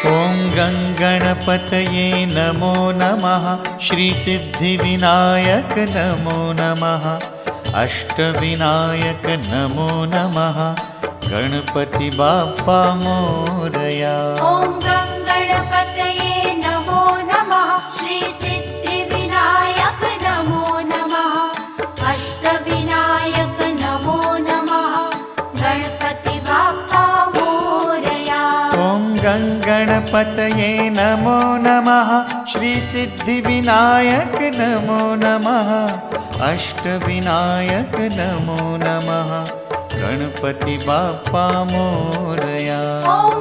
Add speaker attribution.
Speaker 1: ॐ गङ्गणपतये नमो नमः। श्रीसिद्धिविनायक नमो नमः। अष्टविनायक नमो नमः। गणपति बाप्पा मोरया।
Speaker 2: ॐ गङ्गणपतये नमो नमः। श्रीसिद्धिविनायक नमो नमः। अष्टविनायक नमो नमः। गणपति बाप्पा मोरया।
Speaker 1: ॐ गङ्गणपतये नमो नमः। श्रीसिद्धिविनायक नमो नमः। अष्टविनायक नमो नमः। गणपति बाप्पा मोरया।
Speaker 2: ॐ